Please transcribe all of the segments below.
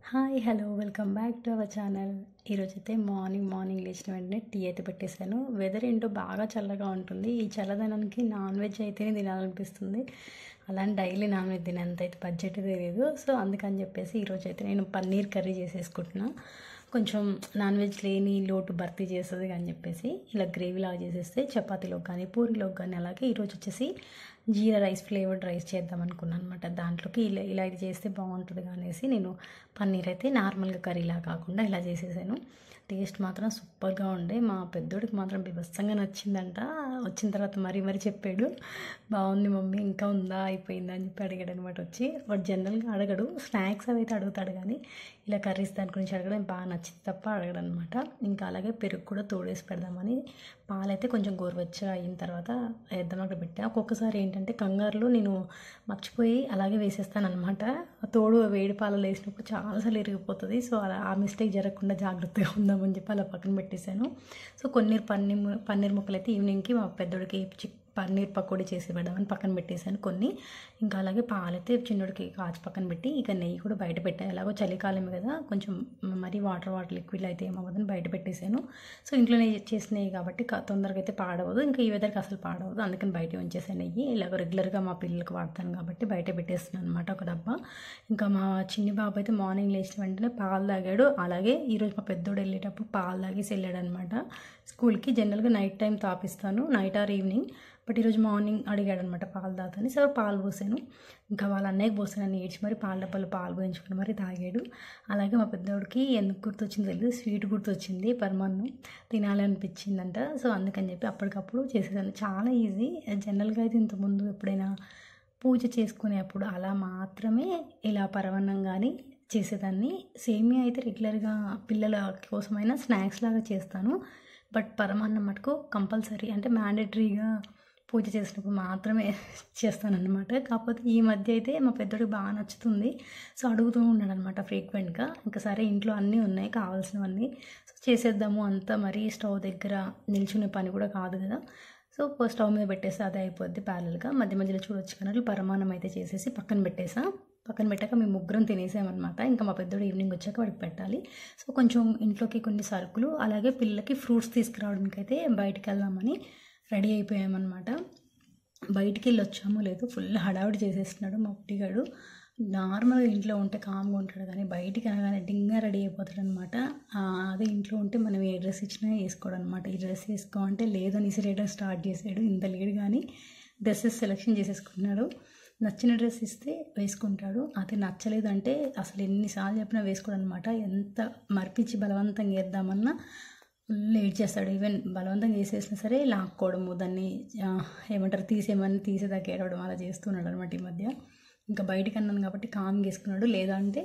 Hi hello welcome back to our channel. ఈరోజైతే morning లేచిన వెంటనే టీ అయితే పెట్టేశాను. వెదర్ ఏంటో బాగా చల్లగా ఉంటుంది. ఈ చల్లదనానికి నాన్ వెజ్ అయితేనే తినాలనిపిస్తుంది. అలాంటి డైలీ నాన్ వెజ్ తినేంత అయితే బడ్జెట్ తెలియదు. సో అందుకని చెప్పేసి ఈరోజైతే నేను పన్నీర్ కర్రీ చేసేసుకుంటున్నా. కొంచెం నాన్ వెజ్ లేని లోటు భర్తీ చేస్తుంది అని చెప్పేసి ఇలా గ్రేవీలాగా చేసేస్తే చపాతీలోకి కానీ పూరీలోకి కానీ, అలాగే ఈరోజు వచ్చేసి జీరా రైస్ ఫ్లేవర్డ్ రైస్ చేద్దాం అనుకున్నాను అనమాట. దాంట్లోకి ఇలా ఇది చేస్తే బాగుంటుంది అనేసి నేను పన్నీర్ అయితే నార్మల్గా కర్రీలా కాకుండా ఇలా చేసేసాను. టేస్ట్ మాత్రం సూపర్గా ఉండే. మా పెద్దోడికి మాత్రం బీభత్సంగా నచ్చిందంట. వచ్చిన తర్వాత మరీ చెప్పాడు, బాగుంది మమ్మీ, ఇంకా ఉందా అయిపోయిందా అని చెప్పి అడిగాడు అనమాట. వచ్చి వాడు జనరల్గా అడగడు, స్నాక్స్ అవి అయితే అడుగుతాడు, కానీ ఇలా కర్రీస్ దాని గురించి అడగడం బాగా నచ్చింది తప్ప అడగడు అనమాట. ఇంకా అలాగే పెరుగు కూడా తోడేసి పెడదామని పాలైతే కొంచెం గోరువెచ్చగా అయిన తర్వాత వేద్దాం అక్కడ పెట్టా. ఒక్కొక్కసారి ఏంటంటే కంగారులో నేను మర్చిపోయి అలాగే వేసేస్తాను అనమాట. తోడు వేడి పాలలో వేసినప్పుడు చాలాసార్లు ఇరిగిపోతుంది. సో అలా ఆ మిస్టేక్ జరగకుండా జాగ్రత్తగా ఉందామని చెప్పి అలా పక్కన పెట్టేశాను. సో పన్నీర్ ముక్కలు అయితే ఈవినింగ్కి మా పెద్దోడికి పన్నీర్ పకోడీ చేసి పెడదామని పక్కన పెట్టేశాను కొన్ని. ఇంకా అలాగే పాలైతే చిన్నోడికి కాచి పక్కన పెట్టి, ఇక నెయ్యి కూడా బయట పెట్టాను. ఎలాగో చలికాలమే కదా, కొంచెం మరీ వాటర్ లిక్విడ్ అయితే ఏమవ్వదని బయట పెట్టేశాను. సో ఇంట్లో నెయ్యి చేసిన నెయ్యి కాబట్టి తొందరగా అయితే పాడవదు, ఇంకా ఈ వెదర్కి అసలు పాడవదు, అందుకని బయట ఉంచేసాను నెయ్యి. ఇలాగ రెగ్యులర్గా మా పిల్లలకు వాడతాను కాబట్టి బయట పెట్టేస్తున్నాను అనమాట ఒక డబ్బా. ఇంకా మా చిన్ని బాబు అయితే మార్నింగ్ లేచిన వెంటనే పాలు తాగాడు. అలాగే ఈరోజు మా పెద్దోడు వెళ్ళేటప్పుడు పాలు తాగేసి వెళ్ళాడు అనమాట స్కూల్కి. జనరల్గా నైట్ టైం తాపిస్తాను, నైట్ ఆర్ ఈవినింగ్, బట్ ఈరోజు మార్నింగ్ అడిగాడు అనమాట పాలు తాగుతాను. సో పాలు పోసాను. ఇంకా వాళ్ళ అన్నయ్యకి పోసాను ఏడ్చి మరి పాల డబ్బాలు పాలు పోయించుకుని మరి తాగాడు. అలాగే మా పెద్దోడికి ఎందుకు గుర్తొచ్చింది తెలియదు, స్వీట్ గుర్తొచ్చింది, పరమాన్నం తినాలి అనిపించిందంట. సో అందుకని చెప్పి అప్పటికప్పుడు చేసేదాన్ని. చాలా ఈజీ. జనరల్గా అయితే ఇంతకుముందు ఎప్పుడైనా పూజ చేసుకునేప్పుడు అలా మాత్రమే ఇలా పరమాన్నం కానీ చేసేదాన్ని. సేమియా అయితే రెగ్యులర్గా పిల్లల కోసమైనా స్నాక్స్ లాగా చేస్తాను, బట్ పరమాన్నం మటుకు కంపల్సరీ, అంటే మ్యాండేటరీగా పూజ చేసినప్పుడు మాత్రమే చేస్తానన్నమాట. కాకపోతే ఈ మధ్య అయితే మా పెద్దోడికి బాగా నచ్చుతుంది. సో అడుగుతూ ఉన్నాడు అనమాట ఫ్రీక్వెంట్గా. ఇంకా సరే ఇంట్లో అన్నీ ఉన్నాయి కావాల్సినవన్నీ, సో చేసేద్దాము, అంతా మరీ స్టవ్ దగ్గర నిల్చునే పని కూడా కాదు కదా. సో స్టవ్ మీద పెట్టేస్తే అదే అయిపోద్ది ప్యారల్గా. మధ్య మధ్యలో చూడొచ్చు కానీ పరమాన్నం అయితే చేసేసి పక్కన పెట్టాక మేము ముగ్గురం తినేసామన్నమాట. ఇంకా మా పెద్దోడు ఈవినింగ్ వచ్చాక వాడికి పెట్టాలి. సో కొంచెం ఇంట్లోకి కొన్ని సరుకులు, అలాగే పిల్లలకి ఫ్రూట్స్ తీసుకురావడానికి అయితే బయటికి వెళ్దామని రెడీ అయిపోయామన్నమాట. బయటికి వెళ్ళి వచ్చామో లేదు, ఫుల్ హడావిడి చేసేస్తున్నాడు మా పుట్టిగాడు. నార్మల్గా ఇంట్లో ఉంటే కామ్గా ఉంటాడు, కానీ బయటికి అనగానే డింగా రెడీ అయిపోతాడు అనమాట. అదే ఇంట్లో ఉంటే మనం ఏ డ్రెస్ ఇచ్చినా వేసుకోవడం అనమాట. ఈ డ్రెస్ వేసుకోమంటే లేదని ఇసిరేయడం స్టార్ట్ చేసాడు. ఇంత లేడు కానీ డ్రెస్సెస్ సెలెక్షన్ చేసేసుకున్నాడు. నచ్చిన డ్రెస్ ఇస్తే వేసుకుంటాడు, అది నచ్చలేదు అంటే అసలు ఎన్నిసార్లు చెప్పినా వేసుకోడు అనమాట. ఎంత మర్పించి బలవంతంగా వేద్దామన్నా ఫుల్ ఏడ్ చేస్తాడు. ఈవెన్ బలవంతంగా వేసేసినా సరే లాక్కోవడము, దాన్ని ఏమంటారు తీసేమని తీసేదాకా ఏడవడం అలా చేస్తున్నాడు అనమాట ఈ మధ్య. ఇంకా బయటికి అన్నాను కాబట్టి కామ్గా వేసుకున్నాడు, లేదా అంటే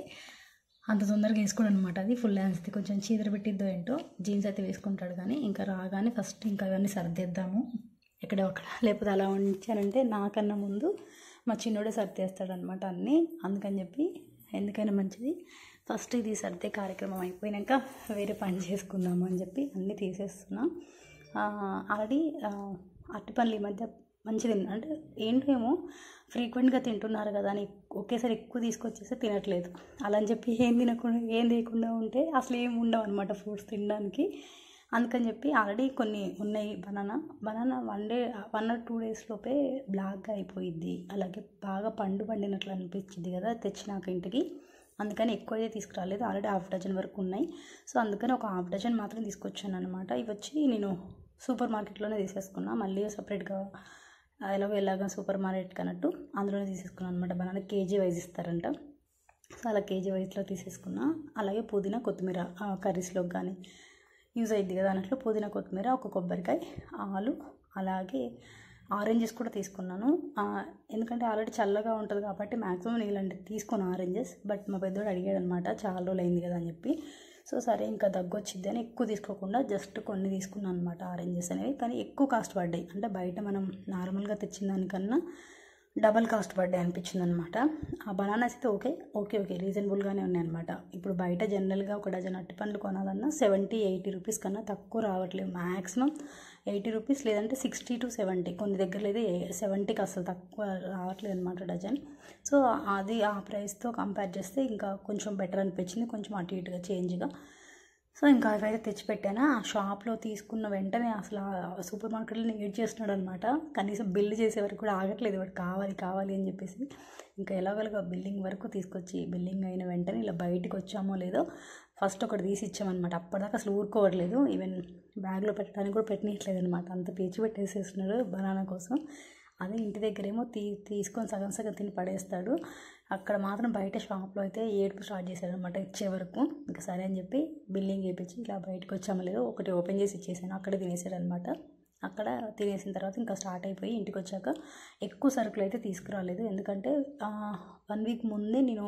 అంత తొందరగా వేసుకోడు అనమాట. అది ఫుల్ హ్యాండ్స్ది కొంచెం చీదర పెట్టిద్దో ఏంటో. జీన్స్ అయితే వేసుకుంటాడు, కానీ ఇంకా రాగానే ఫస్ట్ ఇంకా అవన్నీ సర్దేద్దాము ఎక్కడ లేకపోతే అలా ఉంచానంటే నాకన్నా ముందు మా చిన్నోడే సర్దేస్తాడనమాట అన్నీ. అందుకని చెప్పి ఎందుకైనా మంచిది ఫస్ట్ ఇది సర్దే కార్యక్రమం అయిపోయాక వేరే పని చేసుకుందాము అని చెప్పి అన్నీ తీసేస్తున్నా. ఆల్రెడీ అరటిపండ్లు ఈ మధ్య మంచిగా అంటే ఏంటేమో ఫ్రీక్వెంట్గా తింటున్నారు కదా అని ఒకేసారి ఎక్కువ తీసుకొచ్చేస్తే తినట్లేదు. అలా అని చెప్పి ఏం లేకుండా ఉంటే అసలు ఏమి ఉండవు అనమాట ఫ్రూట్స్ తినడానికి. అందుకని చెప్పి ఆల్రెడీ కొన్ని ఉన్నాయి. బనానా 1 or 2 days లోపే బ్లాక్గా అయిపోయిద్ది, అలాగే బాగా పండినట్లు అనిపించింది కదా తెచ్చినాక ఇంటికి. అందుకని ఎక్కువ తీసుకురాలేదు, ఆల్రెడీ 1/2 dozen వరకు ఉన్నాయి. సో అందుకని ఒక 1/2 dozen మాత్రం తీసుకొచ్చాను అనమాట. ఇవి వచ్చి నేను సూపర్ మార్కెట్లోనే తీసేసుకున్నా, మళ్ళీ సపరేట్గా ఎలాగ సూపర్ మార్కెట్ అన్నట్టు అందులోనే తీసేసుకున్నాను అనమాట. బనానా కేజీ వైజ్ ఇస్తారంట, సో అలా కేజీ వైజ్లో తీసేసుకున్నా. అలాగే పుదీనా కొత్తిమీర కర్రీస్లోకి కానీ యూజ్ అయ్యిద్ది కదా అన్నట్లు పుదీనా కొత్తిమీర, ఒక కొబ్బరికాయ, ఆలు, అలాగే ఆరెంజెస్ కూడా తీసుకున్నాను. ఎందుకంటే ఆల్రెడీ చల్లగా ఉంటుంది కాబట్టి మ్యాక్సిమం నీళ్ళంటే తీసుకుని ఆరెంజెస్, బట్ మా పెద్దోడు అడిగాడు అనమాట చాలా రోజులు అయింది కదా అని చెప్పి. సో సరే ఇంకా దగ్గు వచ్చిద్ది అని ఎక్కువ తీసుకోకుండా జస్ట్ కొన్ని తీసుకున్నాను అనమాట ఆరెంజెస్ అనేవి. కానీ ఎక్కువ కాస్ట్ పడ్డాయి, అంటే బయట మనం నార్మల్గా తెచ్చిన దానికన్నా డబల్ కాస్ట్ పడ్డాయి అనిపించింది అనమాట. ఆ బనానాస్ అయితే ఓకే రీజనబుల్గానే ఉన్నాయన్నమాట. ఇప్పుడు బయట జనరల్గా ఒక డజన్ అరటిపండ్లు కొనాలన్నా 70-80 రూపీస్ కన్నా తక్కువ రావట్లేదు. మ్యాక్సిమం 80 రూపీస్, లేదంటే 60 to 70, కొన్ని దగ్గరలో అయితే 70కి అసలు తక్కువ రావట్లేదు అనమాట డజన్. సో అది ఆ ప్రైస్తో కంపేర్ చేస్తే ఇంకా కొంచెం బెటర్ అనిపించింది, కొంచెం అటు ఇటుగా చేంజ్గా. సో ఇంకా అవైతే తెచ్చిపెట్టాను. ఆ షాప్లో తీసుకున్న వెంటనే అసలు సూపర్ మార్కెట్లో ఏడ్ చేస్తున్నాడు అనమాట. కనీసం బిల్లు చేసే వరకు కూడా ఆగట్లేదు, వాడు కావాలి అని చెప్పేసి. ఇంకా ఎలాగోలాగా బిల్లింగ్ వరకు తీసుకొచ్చి, బిల్లింగ్ అయిన వెంటనే ఇలా బయటకు వచ్చామో లేదో ఫస్ట్ ఒకటి తీసి ఇచ్చామన్నమాట. అప్పటిదాకా అసలు ఊరుకోవట్లేదు, ఈవెన్ బ్యాగ్లో పెట్టడానికి కూడా పెట్టనట్లేదు అనమాట. అంత పేచి పెట్టేసేస్తున్నాడు బనానా కోసం. అదే ఇంటి దగ్గరేమో తీసుకొని సగం తిని పడేస్తాడు. అక్కడ మాత్రం బయట షాప్లో అయితే ఏడుపు స్టార్ట్ చేశాడు అనమాట ఇచ్చే వరకు. ఇంకా సరే అని చెప్పి బిల్లింగ్ చేయించి ఇలా బయటకు వచ్చామో లేదో ఒకటి ఓపెన్ చేసి ఇచ్చేసాను. అక్కడే తినేసాడు అనమాట. అక్కడ తినేసిన తర్వాత ఇంకా స్టార్ట్ అయిపోయి ఇంటికి వచ్చాక ఎక్కువ సరుకులు అయితే తీసుకురాలేదు, ఎందుకంటే 1 వీక్ ముందే నేను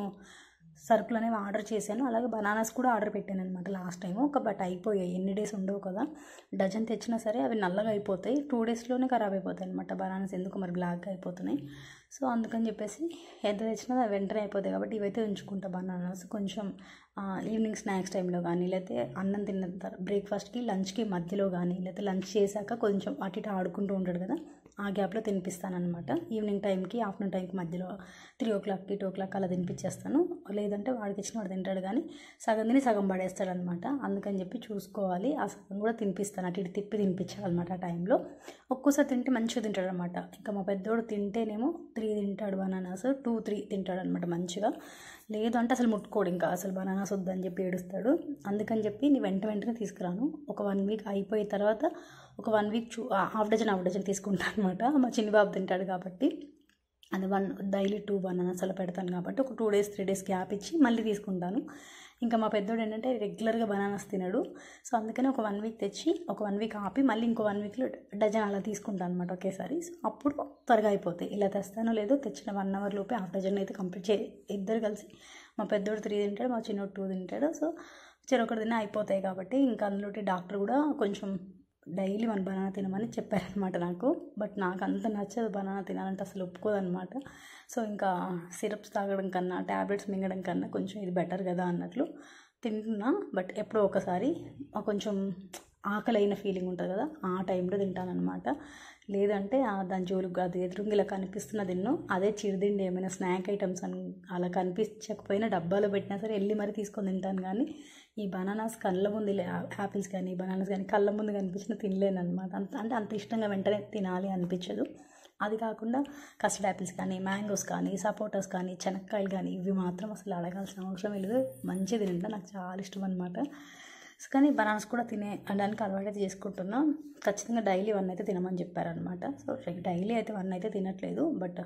సరుకులు అనేవి ఆర్డర్ చేశాను. అలాగే బనానాస్ కూడా ఆర్డర్ పెట్టాను అనమాట లాస్ట్ టైము. బట్ అయిపోయాయి, ఎన్ని డేస్ ఉండవు కదా, డజన్ తెచ్చినా సరే అవి నల్లగా అయిపోతాయి, 2 డేస్లోనే ఖరాబ్ అయిపోతాయి అనమాట బనానాస్. ఎందుకు మరి బ్లాక్గా అయిపోతున్నాయి. సో అందుకని చెప్పేసి ఎంత తెచ్చినా వెంటనే అయిపోతాయి కాబట్టి ఇవైతే ఉంచుకుంటా బనానాస్. కొంచెం ఈవినింగ్ స్నాక్స్ టైంలో కానీ, లేకపోతే అన్నం తిన్న తర్వాత బ్రేక్ఫాస్ట్కి లంచ్కి మధ్యలో కానీ, లేకపోతే లంచ్ చేశాక కొంచెం అటు ఇటు ఆడుకుంటూ ఉంటాడు కదా, ఆ గ్యాప్లో తినిపిస్తాను అనమాట. ఈవినింగ్ టైంకి ఆఫ్టర్నూన్ టైంకి మధ్యలో 3 o'clockకి 2 o'clock అలా తినిపించేస్తాను. లేదంటే వాడికి ఇచ్చిన వాడు తింటాడు, కానీ సగం తిని సగం పడేస్తాడనమాట. అందుకని చెప్పి చూసుకోవాలి, ఆ సగం కూడా తినిపిస్తాను, అటు ఇటు తిప్పి తినిపించాలన్నమాట ఆ టైంలో. ఒక్కోసారి తింటే మంచిగా తింటాడు అనమాట. ఇంకా మా పెద్దోడు తింటేనేమో 3 తింటాడు బనానాస్, 2-3 తింటాడు అనమాట మంచిగా. లేదు అంటే అసలు ముట్టుకోడు, ఇంకా అసలు బనానాస్ వద్దని చెప్పి ఏడుస్తాడు. అందుకని చెప్పి నీ వెంటనే తీసుకురాను. ఒక 1 వీక్ అయిపోయిన తర్వాత ఒక 1 వీక్ హాఫ్ డజన్ తీసుకుంటాను అనమాట. మా చిన్ని బాబు తింటాడు కాబట్టి అది డైలీ 2 బనానాస్ అలా పెడతాను కాబట్టి ఒక 2 days 3 days గ్యాప్ ఇచ్చి మళ్ళీ తీసుకుంటాను. ఇంకా మా పెద్దోడు ఏంటంటే రెగ్యులర్గా బనానాస్ తినడు. సో అందుకని ఒక 1 వీక్ తెచ్చి ఒక 1 వీక్ ఆపి మళ్ళీ ఇంకో 1 వీక్లో డజన్ అలా తీసుకుంటాను అనమాట ఒకేసారి. సో అప్పుడు త్వరగా అయిపోతాయి. ఇలా తెస్తానో లేదో తెచ్చిన 1 hour లోపే హాఫ్ డజన్ అయితే కంప్లీట్ ఇద్దరు కలిసి, మా పెద్దోడు 3 తింటాడు, మా చిన్నోడు 2 తింటాడు. సో చెరొకటి తిన్నా అయిపోతాయి కాబట్టి ఇంకా అందులో డాక్టర్ కూడా కొంచెం డైలీ 1 బనానా తినమని చెప్పారనమాట నాకు. బట్ నాకు అంత నచ్చదు బనానా తినాలంటే, అసలు ఒప్పుకోదనమాట. సో ఇంకా సిరప్స్ తాగడం కన్నా, ట్యాబ్లెట్స్ మింగడం కన్నా కొంచెం ఇది బెటర్ కదా అన్నట్లు తింటున్నా. బట్ ఎప్పుడో ఒకసారి కొంచెం ఆకలి అయిన ఫీలింగ్ ఉంటుంది కదా, ఆ టైంలో తింటానమాట. లేదంటే దాని జోలికి అది ఎదురుంగి ఇలా కనిపిస్తున్న తిన్ను, అదే చిరుదిండి ఏమైనా స్నాక్ ఐటమ్స్ అని అలా కనిపించకపోయినా డబ్బాలో పెట్టినా సరే వెళ్ళి మరీ తీసుకొని తింటాను. కానీ ఈ బనానాస్ కళ్ళ ముందు, యాపిల్స్ కానీ బనానాస్ కానీ కళ్ళ ముందు కనిపించిన తినలేను అనమాట. అంత ఇష్టంగా వెంటనే తినాలి అనిపించదు. అది కాకుండా కస్టర్డ్ యాపిల్స్ కానీ, మ్యాంగోస్ కానీ, సపోటాస్ కానీ, చెనక్కాయలు కానీ, ఇవి మాత్రం అసలు అడగాల్సిన అవసరం లేదు, మంచిగా తింటా, నాకు చాలా ఇష్టం అనమాట. కానీ బనానాస్ కూడా తినడానికి అలవాటు అయితే చేసుకుంటున్నా. ఖచ్చితంగా డైలీ 1 అయితే తినమని చెప్పారనమాట. సో డైలీ అయితే 1 అయితే తినట్లేదు. బట్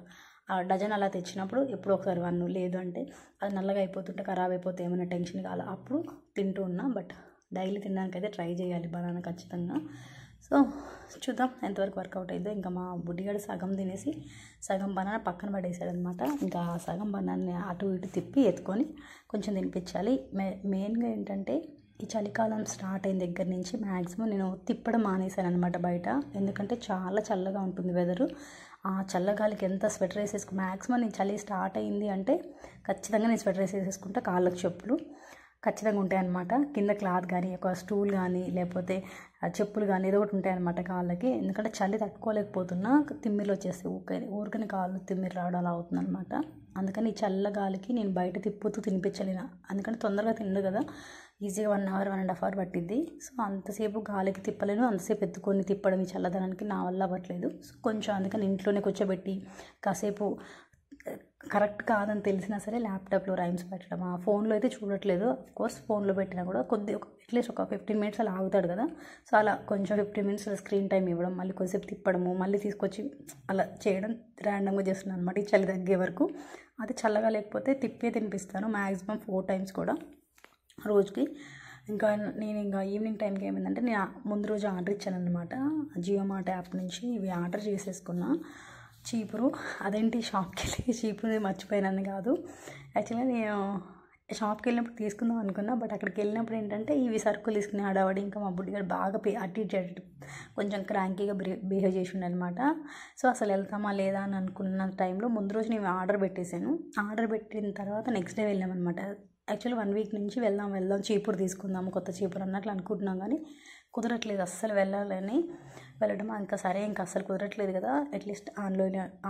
ఆ డజన్ అలా తెచ్చినప్పుడు ఎప్పుడో ఒకసారి 1, లేదు అంటే అది నల్లగా అయిపోతుంటే ఖరాబ్ అయిపోతే ఏమైనా టెన్షన్ కాల అప్పుడు తింటూ ఉన్నా. బట్ డైలీ తినడానికి అయితే ట్రై చేయాలి బనానా ఖచ్చితంగా. సో చూద్దాం ఎంతవరకు వర్కౌట్ అయిందో. ఇంకా మా బుడ్డిగాడు సగం తినేసి సగం బనానా పక్కన పడేసాడు అనమాట. ఇంకా సగం బనాన్ని అటు ఇటు తిప్పి ఎత్తుకొని కొంచెం తినిపించాలి. మెయిన్గా ఏంటంటే ఈ చలికాలం స్టార్ట్ అయిన దగ్గర నుంచి మ్యాక్సిమం నేను తిప్పడం మానేశాను అనమాట బయట. ఎందుకంటే చాలా చల్లగా ఉంటుంది వెదరు. ఆ చల్లగాలికి ఎంత స్వెటర్ మ్యాక్సిమం నేను చలి స్టార్ట్ అయింది అంటే ఖచ్చితంగా నేను స్వెటర్ వేసేసుకుంటా. కాళ్ళకు చెప్పులు ఖచ్చితంగా ఉంటాయన్నమాట. కింద క్లాత్ కానీ, ఒక స్టూల్ కానీ, లేకపోతే చెప్పులు కానీ ఏదో ఒకటి ఉంటాయన్నమాట కాళ్ళకి. ఎందుకంటే చలి తట్టుకోలేకపోతున్నా, తిమ్మిర్లు వచ్చేస్తాయి, ఊరికనే కాళ్ళు తిమ్మిరి రావడం అలా అవుతుందన్నమాట. అందుకని ఈ చల్లగాలికి నేను బయట తిప్పుతూ తినిపించలేను. అందుకని తొందరగా తిండు కదా, ఈజీగా 1 hour 1.5 hour పట్టిద్ది. సో అంతసేపు గాలికి తిప్పలేను, అంతసేపు ఎత్తుకొని తిప్పడం ఈ చల్లదనానికి నా వల్ల అవ్వట్లేదు. సో కొంచెం అందుకని ఇంట్లోనే కూర్చోబెట్టి కాసేపు కరెక్ట్ కాదని తెలిసినా సరే ల్యాప్టాప్లో రైమ్స్ పెట్టడం. ఆ ఫోన్లో అయితే చూడట్లేదు, కోర్స్ ఫోన్లో పెట్టినా కూడా అట్లీస్ట్ ఒక 15 minutes అలా ఆగుతాడు కదా. సో అలా కొంచెం 15 minutes స్క్రీన్ టైం ఇవ్వడం, మళ్ళీ కొద్దిసేపు తిప్పడము, మళ్ళీ తీసుకొచ్చి అలా చేయడం ర్యాండమ్గా చేస్తున్నాను అనమాట ఈ చలి తగ్గే వరకు. అది చల్లగా లేకపోతే తిప్పే తినిపిస్తాను మ్యాక్సిమం 4 times కూడా రోజుకి. ఇంకా నేను ఈవినింగ్ టైంకి ఏమైందంటే నేను ముందు రోజు ఆర్డర్ ఇచ్చాను అనమాట జియో మార్ట్ యాప్ నుంచి. ఇవి ఆర్డర్ చేసేసుకున్నా. చీపురు, అదేంటి షాప్కి వెళ్ళి చీపురు మర్చిపోయానని కాదు, యాక్చువల్గా నేను షాప్కి వెళ్ళినప్పుడు తీసుకుందాం అనుకున్నా, బట్ అక్కడికి వెళ్ళినప్పుడు ఏంటంటే ఇవి సరుకులు తీసుకుని హడావడి, ఇంకా మా బుడ్డి గారు బాగా అటు ఇటు కొంచెం క్రాంకీగా బిహేవ్ చేసి అనమాట. సో అసలు వెళ్తామా లేదా అని అనుకున్న టైంలో ముందు రోజు నేను ఆర్డర్ పెట్టేశాను. ఆర్డర్ పెట్టిన తర్వాత నెక్స్ట్ డే వెళ్ళామన్నమాట. యాక్చువల్లీ 1 వీక్ నుంచి వెళ్దాం చీపురు తీసుకుందాము, కొత్త చీపురు అన్నట్లు అనుకుంటున్నాం, కానీ కుదరట్లేదు అస్సలు వెళ్ళాలని. వెళ్ళడం ఇంకా సరే ఇంకా అస్సలు కుదరట్లేదు కదా, అట్లీస్ట్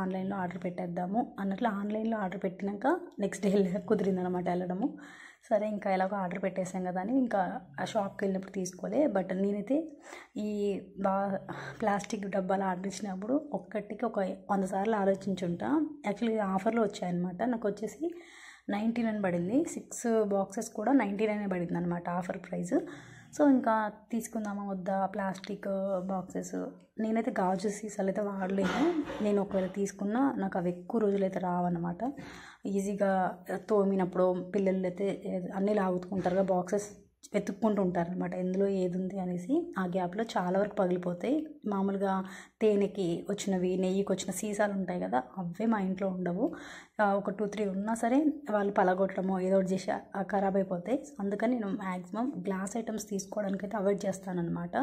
ఆన్లైన్లో ఆర్డర్ పెట్టేద్దాము అన్నట్లు ఆన్లైన్లో ఆర్డర్ పెట్టినాక నెక్స్ట్ డే కుదిరిందనమాట వెళ్ళడము. సరే ఇంకా ఎలాగో ఆర్డర్ పెట్టేసాం కదా అని ఇంకా ఆ షాప్కి వెళ్ళినప్పుడు తీసుకోలే. బట్ నేనైతే ఈ ప్లాస్టిక్ డబ్బాలు ఆర్డర్ ఇచ్చినప్పుడు ఒక్కటికి ఒక 100 సార్లు ఆలోచించుంటా. యాక్చువల్లీ ఆఫర్లో వచ్చాయన్నమాట. నాకు వచ్చేసి 99 పడింది, 6 బాక్సెస్ కూడా 99 పడింది అనమాట ఆఫర్ ప్రైస్. సో ఇంకా తీసుకుందామా వద్దా ప్లాస్టిక్ బాక్సెస్. నేనైతే గాజు సీసాలు అయితే వాడలేను. నేను ఒకవేళ తీసుకున్నా నాకు అవి ఎక్కువ రోజులైతే రావన్నమాట. ఈజీగా తోమినప్పుడు పిల్లలు అయితే అన్నీ లాగుతుకుంటారుగా, బాక్సెస్ వెతుక్కుంటూ ఉంటారు అనమాట ఎందులో ఏది ఉంది అనేసి. ఆ గ్యాప్లో చాలా వరకు పగిలిపోతాయి. మామూలుగా తేనెకి వచ్చినవి, నెయ్యికి వచ్చిన సీసాలు ఉంటాయి కదా, అవే మా ఇంట్లో ఉండవు. ఒక 2-3 ఉన్నా సరే వాళ్ళు పలగొట్టడమో ఏదో ఒకటి చేసి ఖరాబ్ అయిపోతాయి. అందుకని నేను మ్యాక్సిమం గ్లాస్ ఐటమ్స్ తీసుకోవడానికి అయితే అవాయిడ్ చేస్తానన్నమాట.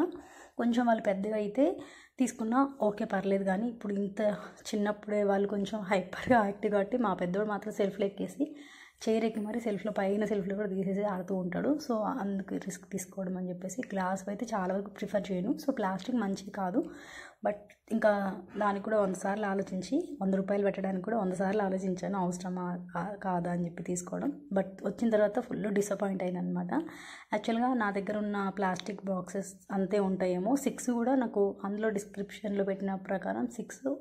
కొంచెం వాళ్ళు పెద్దగా అయితే తీసుకున్నా ఓకే పర్లేదు, కానీ ఇప్పుడు ఇంత చిన్నప్పుడే వాళ్ళు కొంచెం హైపర్గా యాక్టివ్ కాబట్టి మా పెద్దోడు మాత్రం సెల్ఫ్లో ఎక్కేసి చైర్ ఎక్కి మరి పైన సెల్ఫ్లో కూడా తీసేసి ఆడుతూ ఉంటాడు. సో అందుకు రిస్క్ తీసుకోవడం అని చెప్పేసి గ్లాస్ అయితే చాలా వరకు ప్రిఫర్ చేయను. సో ప్లాస్టిక్ మంచిది కాదు, బట్ ఇంకా దానికి కూడా 100 సార్లు ఆలోచించి 100 రూపాయలు పెట్టడానికి కూడా 100 సార్లు ఆలోచించాను అవసరమా కాదా అని చెప్పి తీసుకోవడం. బట్ వచ్చిన తర్వాత ఫుల్ డిసప్పాయింట్ అయింది అనమాట. యాక్చువల్గా నా దగ్గర ఉన్న ప్లాస్టిక్ బాక్సెస్ అంతే ఉంటాయేమో, 6 కూడా నాకు అందులో డిస్క్రిప్షన్లో పెట్టిన ప్రకారం 6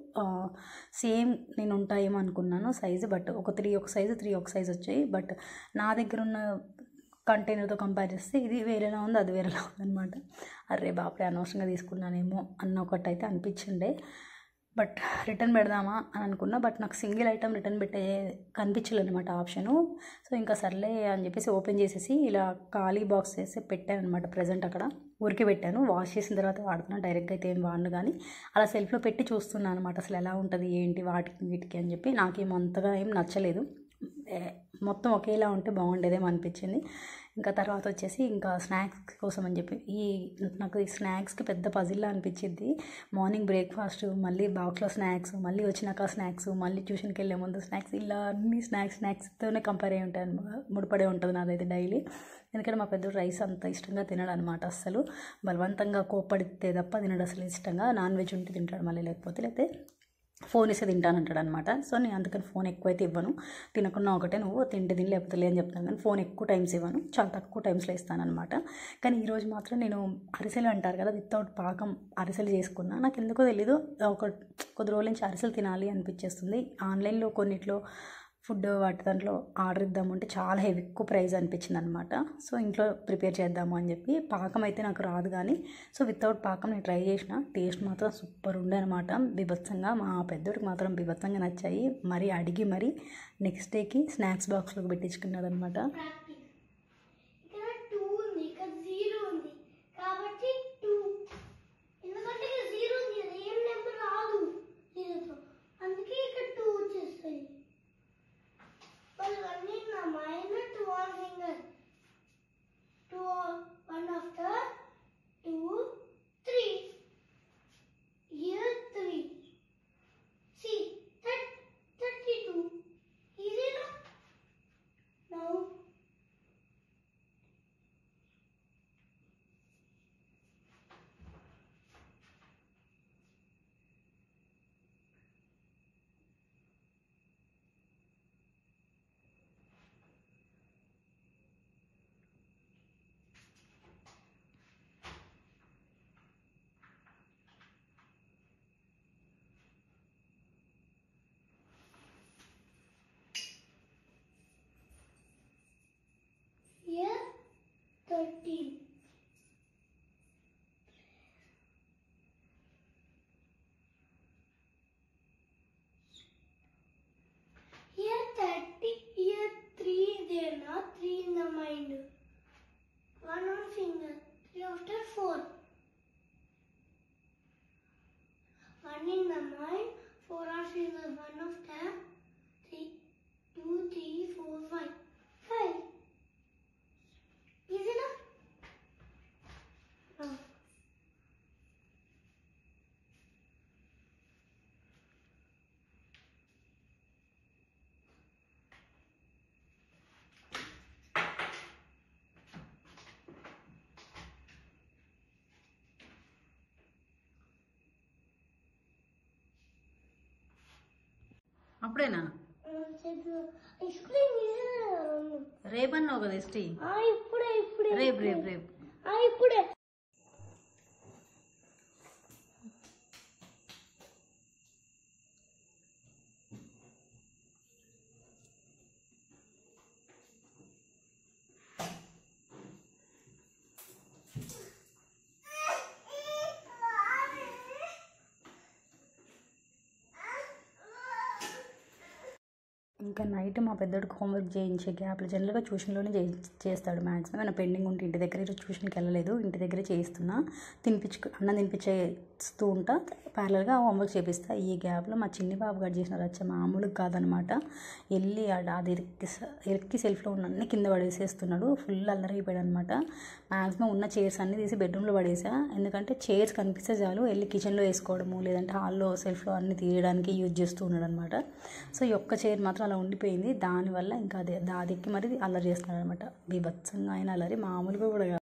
సేమ్ నేను ఉంటాయేమో అనుకున్నాను సైజు. బట్ ఒక 3 ఒక సైజు, 3 ఒక సైజు వచ్చాయి. బట్ నా దగ్గర ఉన్న కంటైనర్తో కంపేర్ చేస్తే ఇది వేరేలా ఉంది, అది వేరేలా ఉందన్నమాట. అరే బాపురే అనవసరంగా తీసుకున్నానేమో అన్న ఒకటి అయితే అనిపించిండే. బట్ రిటర్న్ పెడదామా అని అనుకున్నా, బట్ నాకు సింగిల్ ఐటమ్ రిటర్న్ పెట్టే కనిపించలేదు అనమాట ఆప్షను. సో ఇంకా సర్లే అని చెప్పేసి ఓపెన్ చేసేసి ఇలా ఖాళీ బాక్స్ చేసి పెట్టాను అనమాట. ప్రజెంట్ అక్కడ ఊరికే పెట్టాను, వాష్ చేసిన తర్వాత వాడుతున్నాను, డైరెక్ట్గా అయితే ఏం వాడను. కానీ అలా సెల్ఫ్లో పెట్టి చూస్తున్నాను అనమాట అసలు ఎలా ఉంటుంది ఏంటి వాటికి వీటికి అని చెప్పి. నాకేమో అంతగా ఏం నచ్చలేదు, మొత్తం ఒకేలా ఉంటే బాగుండేదేమో అనిపించింది. ఇంకా తర్వాత వచ్చేసి ఇంకా స్నాక్స్ కోసం అని చెప్పి నాకు ఈ స్నాక్స్కి పెద్ద పజిల్లా అనిపించింది. మార్నింగ్ బ్రేక్ఫాస్ట్, మళ్ళీ బాక్స్లో స్నాక్స్, మళ్ళీ వచ్చినాక స్నాక్స్, మళ్ళీ ట్యూషన్కి వెళ్ళే ముందు స్నాక్స్, ఇలా అన్ని స్నాక్స్తోనే కంపేర్ అయ్యి ఉంటాయి, ముడిపడే ఉంటుంది నాదైతే డైలీ. ఎందుకంటే మా పెద్దోడు రైస్ అంత ఇష్టంగా తినడు అనమాట. అస్సలు బలవంతంగా కోప్పడితే తప్ప తినడు అసలు ఇష్టంగా. నాన్ వెజ్ ఉంటే తింటాడు, మళ్ళీ లేకపోతే ఫోన్ ఇస్తే తింటానంటాడు అనమాట. సో నేను అందుకని ఫోన్ ఎక్కువైతే ఇవ్వను. తినకున్నా ఒకటే, నువ్వు తింటే తిని లేకపోతే లేని చెప్తాను, కానీ ఫోన్ ఎక్కువ టైమ్స్ ఇవ్వను, చాలా తక్కువ టైమ్స్లో ఇస్తానమాట. కానీ ఈరోజు మాత్రం నేను అరిసెలు అంటారు కదా, వితౌట్ పాకం అరిసెలు చేసుకున్నా. నాకు ఎందుకో తెలీదు, కొద్ది రోజుల నుంచి అరిసెలు తినాలి అనిపించేస్తుంది. ఆన్లైన్లో కొన్నిట్లో ఫుడ్ వాటి దాంట్లో ఆర్డర్ ఇద్దామంటే చాలా ఎక్కువ ప్రైస్ అనిపించింది అనమాట. సో ఇంట్లో ప్రిపేర్ చేద్దాము అని చెప్పి, పాకం అయితే నాకు రాదు కానీ, సో వితౌట్ పాకం నేను ట్రై చేసిన, టేస్ట్ మాత్రం సూపర్ ఉండే అనమాట. బీభత్సంగా, మా పెద్దోడికి మాత్రం బీభత్సంగా నచ్చాయి. మరి అడిగి మరి నెక్స్ట్ డేకి స్నాక్స్ బాక్స్లోకి పెట్టించుకున్నాడు అనమాట. Year 13. Year 30, year 3 there now, 3 in the mind. 1 on finger, 3 after 4. 1 in the mind, 4 on finger, 1 after 3, 2, 3, 4, 5. 5. అప్పుడేనా ఎక్స్ప్లెయిన్ చేయాలి. రేపన్నావు కదా ఇష్టి. ఇప్పుడే ఇప్పుడే రేపు రేపు రేపు ఇప్పుడే. ఇంకా నైట్ మా పెద్దోడికి హోంవర్క్ చేయించే గ్యాప్లో జనరల్గా ట్యూషన్లోనే చేస్తాడు మ్యాక్సిమం. ఏమైనా పెండింగ్ ఉంటే ఇంటి దగ్గర ఈరోజు ట్యూషన్కి వెళ్ళలేదు, ఇంటి దగ్గరే చేయిస్తున్నా. అన్నం తినిపించేస్తూ ఉంటా, ప్యారలల్గా హోంవర్క్ చేపిస్తా. ఈ గ్యాప్లో మా చిన్ని బాబు గారు చేసిన రచ్చ మామూలుగా కాదనమాట. వెళ్ళి అది ఇరికి సెల్ఫ్లో ఉన్న అన్ని కింద పడేసేస్తున్నాడు. ఫుల్ అల్లరైపోయాడు అనమాట. మ్యాక్సిమం ఉన్న చైర్స్ అన్నీ తీసి బెడ్రూమ్లో పడేసా. ఎందుకంటే చైర్స్ కనిపిస్తే చాలు వెళ్ళి కిచెన్లో వేసుకోవడము, లేదంటే హాల్లో సెల్ఫ్లో అన్ని తీయడానికి యూజ్ చేస్తూ ఉన్నాడు అనమాట. సో ఈ ఒక్క చైర్ మాత్రం అలా ఉండిపోయింది. దానివల్ల ఇంకా అది ఎక్కి మరి అల్లరి చేస్తున్నాడు అనమాట. బీభత్సంగా ఆయన అల్లరి మామూలుగా కూడా